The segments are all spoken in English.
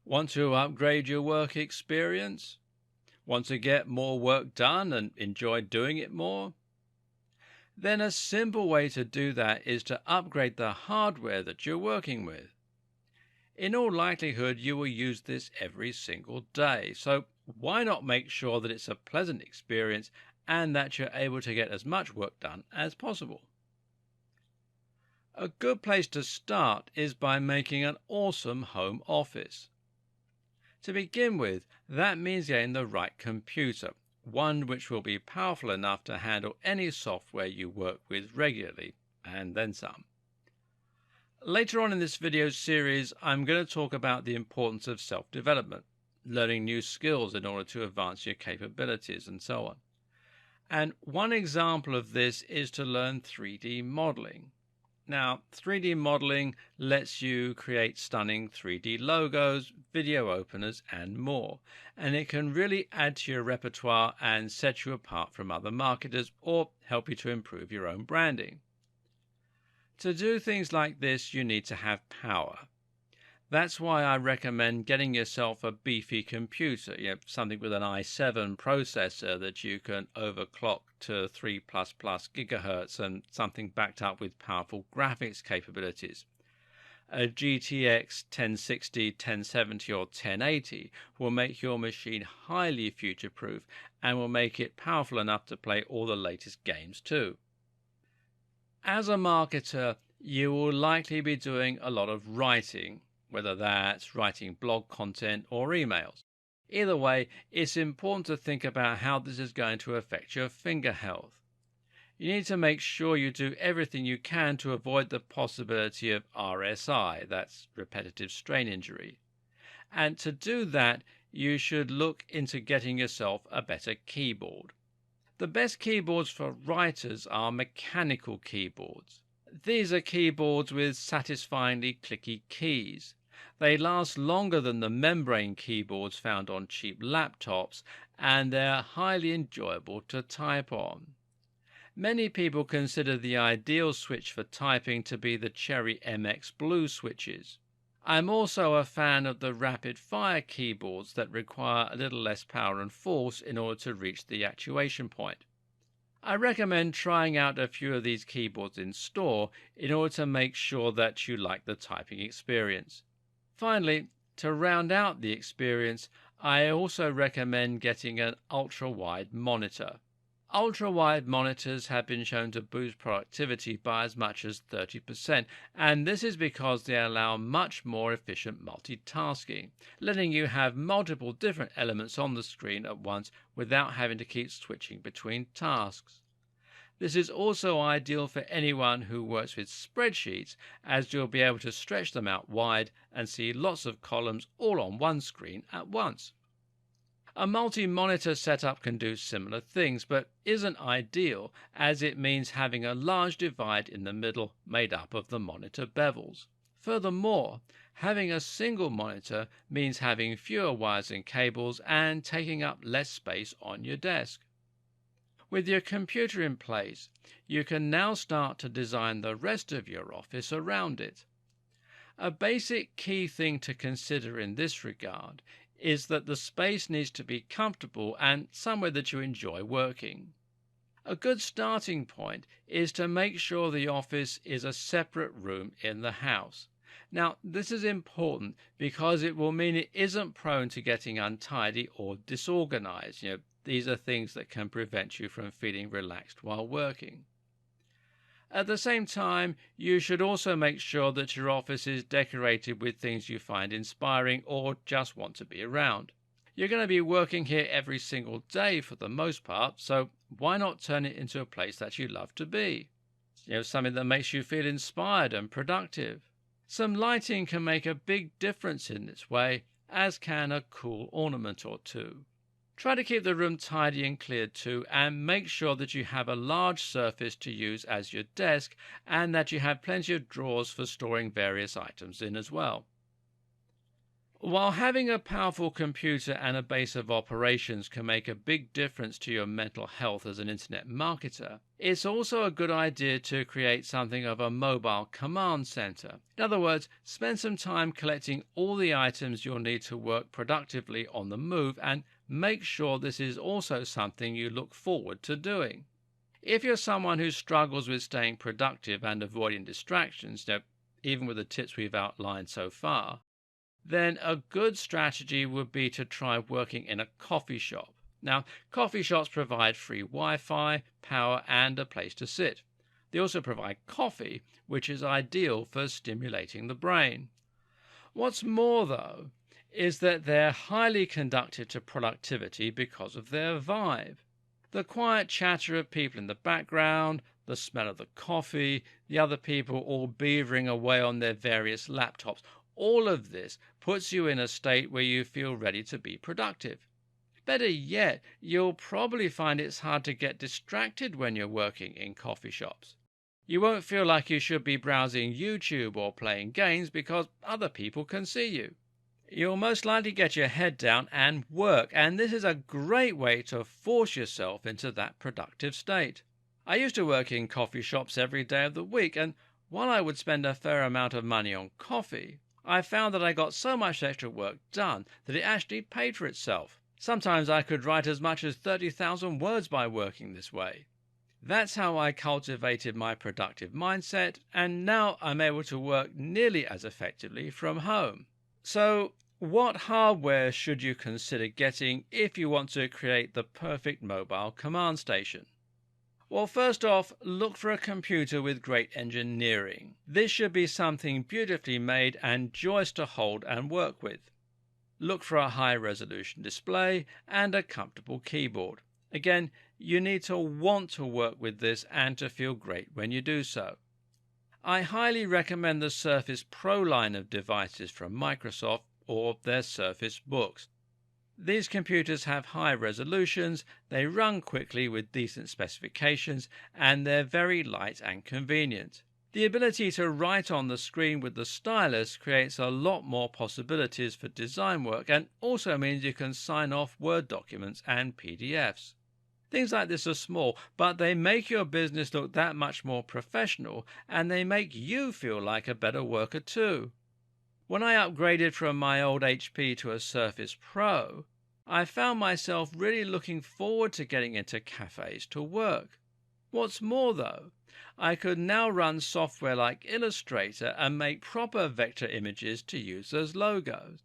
Want to upgrade your work experience? Want to get more work done and enjoy doing it more? Then a simple way to do that is to upgrade the hardware that you're working with. In all likelihood, you will use this every single day, so why not make sure that it's a pleasant experience and that you're able to get as much work done as possible? A good place to start is by making an awesome home office. To begin with, that means getting the right computer, one which will be powerful enough to handle any software you work with regularly, and then some. Later on in this video series, I'm going to talk about the importance of self-development, learning new skills in order to advance your capabilities, and so on. And one example of this is to learn 3D modeling. Now, 3D modeling lets you create stunning 3D logos, video openers, and more. And it can really add to your repertoire and set you apart from other marketers or help you to improve your own branding. To do things like this, you need to have power. That's why I recommend getting yourself a beefy computer, something with an i7 processor that you can overclock to 3++ gigahertz and something backed up with powerful graphics capabilities. A GTX 1060, 1070 or 1080 will make your machine highly future-proof and will make it powerful enough to play all the latest games too. As a marketer, you will likely be doing a lot of writing, whether that's writing blog content or emails. Either way, it's important to think about how this is going to affect your finger health. You need to make sure you do everything you can to avoid the possibility of RSI, that's repetitive strain injury. And to do that, you should look into getting yourself a better keyboard. The best keyboards for writers are mechanical keyboards. These are keyboards with satisfyingly clicky keys. They last longer than the membrane keyboards found on cheap laptops, and they're highly enjoyable to type on. Many people consider the ideal switch for typing to be the Cherry MX Blue switches. I'm also a fan of the rapid-fire keyboards that require a little less power and force in order to reach the actuation point. I recommend trying out a few of these keyboards in store in order to make sure that you like the typing experience. Finally, to round out the experience, I also recommend getting an ultra-wide monitor. Ultra-wide monitors have been shown to boost productivity by as much as 30%, and this is because they allow much more efficient multitasking, letting you have multiple different elements on the screen at once without having to keep switching between tasks. This is also ideal for anyone who works with spreadsheets, as you'll be able to stretch them out wide and see lots of columns all on one screen at once. A multi-monitor setup can do similar things, but isn't ideal, as it means having a large divide in the middle made up of the monitor bevels. Furthermore, having a single monitor means having fewer wires and cables and taking up less space on your desk. With your computer in place, you can now start to design the rest of your office around it. A basic key thing to consider in this regard is that the space needs to be comfortable and somewhere that you enjoy working. A good starting point is to make sure the office is a separate room in the house. Now, this is important because it will mean it isn't prone to getting untidy or disorganized. These are things that can prevent you from feeling relaxed while working. At the same time, you should also make sure that your office is decorated with things you find inspiring or just want to be around. You're going to be working here every single day for the most part, so why not turn it into a place that you love to be? Something that makes you feel inspired and productive. Some lighting can make a big difference in this way, as can a cool ornament or two. Try to keep the room tidy and cleared too, and make sure that you have a large surface to use as your desk and that you have plenty of drawers for storing various items in as well. While having a powerful computer and a base of operations can make a big difference to your mental health as an internet marketer, it's also a good idea to create something of a mobile command center. In other words, spend some time collecting all the items you'll need to work productively on the move, and make sure this is also something you look forward to doing. If you're someone who struggles with staying productive and avoiding distractions, even with the tips we've outlined so far, then a good strategy would be to try working in a coffee shop. Now, coffee shops provide free Wi-Fi, power, and a place to sit. They also provide coffee, which is ideal for stimulating the brain. What's more, though, is that they're highly conducive to productivity because of their vibe. The quiet chatter of people in the background, the smell of the coffee, the other people all beavering away on their various laptops, all of this puts you in a state where you feel ready to be productive. Better yet, you'll probably find it's hard to get distracted when you're working in coffee shops. You won't feel like you should be browsing YouTube or playing games because other people can see you. You'll most likely get your head down and work, and this is a great way to force yourself into that productive state. I used to work in coffee shops every day of the week, and while I would spend a fair amount of money on coffee, I found that I got so much extra work done that it actually paid for itself. Sometimes I could write as much as 30,000 words by working this way. That's how I cultivated my productive mindset, and now I'm able to work nearly as effectively from home. So, what hardware should you consider getting if you want to create the perfect mobile command station? Well, first off, look for a computer with great engineering. This should be something beautifully made and joyous to hold and work with. Look for a high-resolution display and a comfortable keyboard. Again, you need to want to work with this and to feel great when you do so. I highly recommend the Surface Pro line of devices from Microsoft or their Surface Books. These computers have high resolutions, they run quickly with decent specifications, and they're very light and convenient. The ability to write on the screen with the stylus creates a lot more possibilities for design work and also means you can sign off Word documents and PDFs. Things like this are small, but they make your business look that much more professional, and they make you feel like a better worker too. When I upgraded from my old HP to a Surface Pro, I found myself really looking forward to getting into cafes to work. What's more though, I could now run software like Illustrator and make proper vector images to use as logos.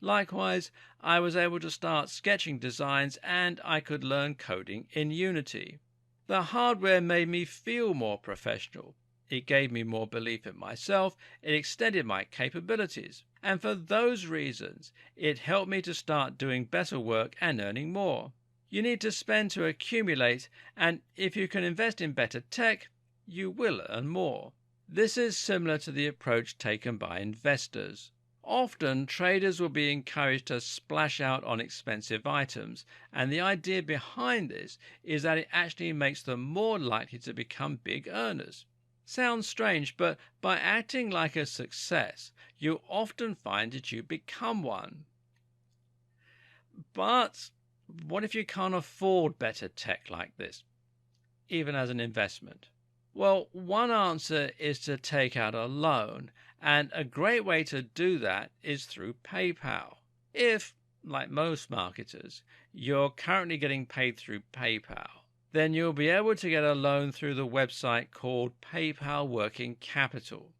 Likewise, I was able to start sketching designs and I could learn coding in Unity. The hardware made me feel more professional. It gave me more belief in myself, it extended my capabilities, and for those reasons, it helped me to start doing better work and earning more. You need to spend to accumulate, and if you can invest in better tech, you will earn more. This is similar to the approach taken by investors. Often, traders will be encouraged to splash out on expensive items, and the idea behind this is that it actually makes them more likely to become big earners. Sounds strange, but by acting like a success, you often find that you become one. But what if you can't afford better tech like this, even as an investment? Well, one answer is to take out a loan, and a great way to do that is through PayPal. If, like most marketers, you're currently getting paid through PayPal, then you'll be able to get a loan through the website called PayPal Working Capital.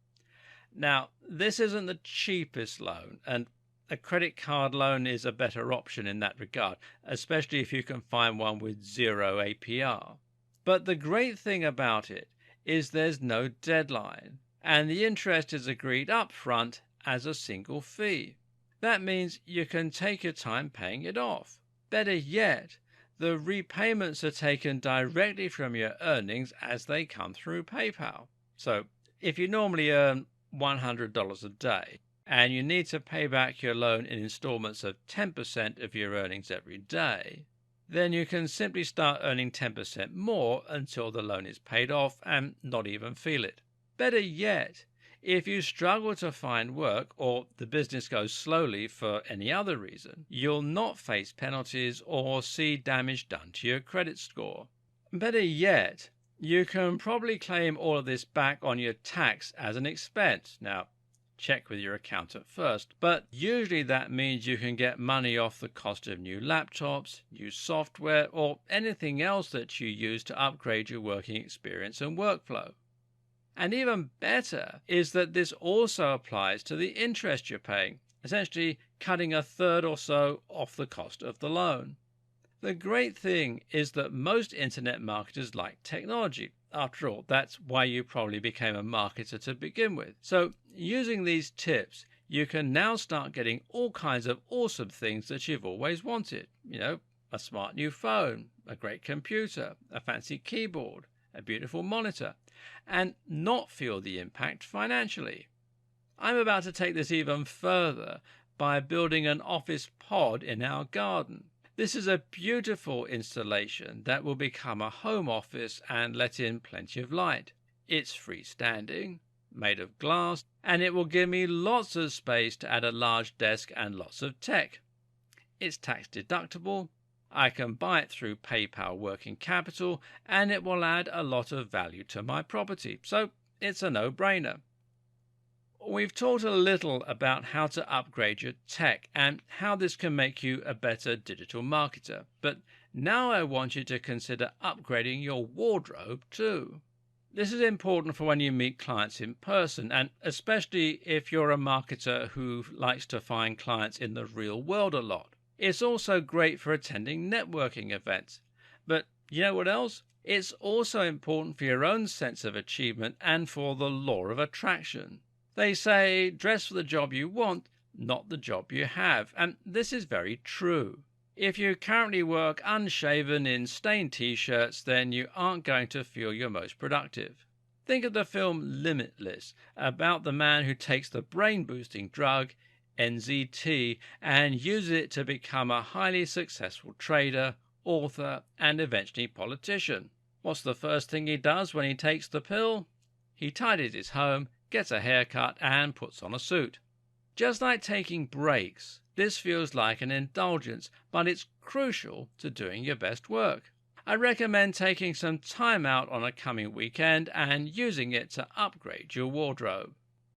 Now, this isn't the cheapest loan, and a credit card loan is a better option in that regard, especially if you can find one with zero APR. But the great thing about it is there's no deadline, and the interest is agreed up front as a single fee. That means you can take your time paying it off. Better yet, the repayments are taken directly from your earnings as they come through PayPal. So if you normally earn $100 a day and you need to pay back your loan in installments of 10% of your earnings every day, then you can simply start earning 10% more until the loan is paid off and not even feel it. Better yet, If you struggle to find work or the business goes slowly for any other reason, you'll not face penalties or see damage done to your credit score. Better yet, you can probably claim all of this back on your tax as an expense. Now, check with your accountant first, but usually that means you can get money off the cost of new laptops, new software, or anything else that you use to upgrade your working experience and workflow. And even better is that this also applies to the interest you're paying, essentially cutting a third or so off the cost of the loan. The great thing is that most internet marketers like technology. After all, that's why you probably became a marketer to begin with. So, using these tips, you can now start getting all kinds of awesome things that you've always wanted. A smart new phone, a great computer, a fancy keyboard, a beautiful monitor, and not feel the impact financially. I'm about to take this even further by building an office pod in our garden. This is a beautiful installation that will become a home office and let in plenty of light. It's freestanding, made of glass, and it will give me lots of space to add a large desk and lots of tech. It's tax deductible, I can buy it through PayPal Working Capital, and it will add a lot of value to my property, so it's a no-brainer. We've talked a little about how to upgrade your tech and how this can make you a better digital marketer, but now I want you to consider upgrading your wardrobe too. This is important for when you meet clients in person, and especially if you're a marketer who likes to find clients in the real world a lot. It's also great for attending networking events. But you know what else? It's also important for your own sense of achievement and for the law of attraction. They say, dress for the job you want, not the job you have. And this is very true. If you currently work unshaven in stained t-shirts, then you aren't going to feel your most productive. Think of the film Limitless, about the man who takes the brain-boosting drug, NZT, and uses it to become a highly successful trader, author, and eventually politician. What's the first thing he does when he takes the pill? He tidies his home, gets a haircut, and puts on a suit. Just like taking breaks, this feels like an indulgence, but it's crucial to doing your best work. I recommend taking some time out on a coming weekend and using it to upgrade your wardrobe.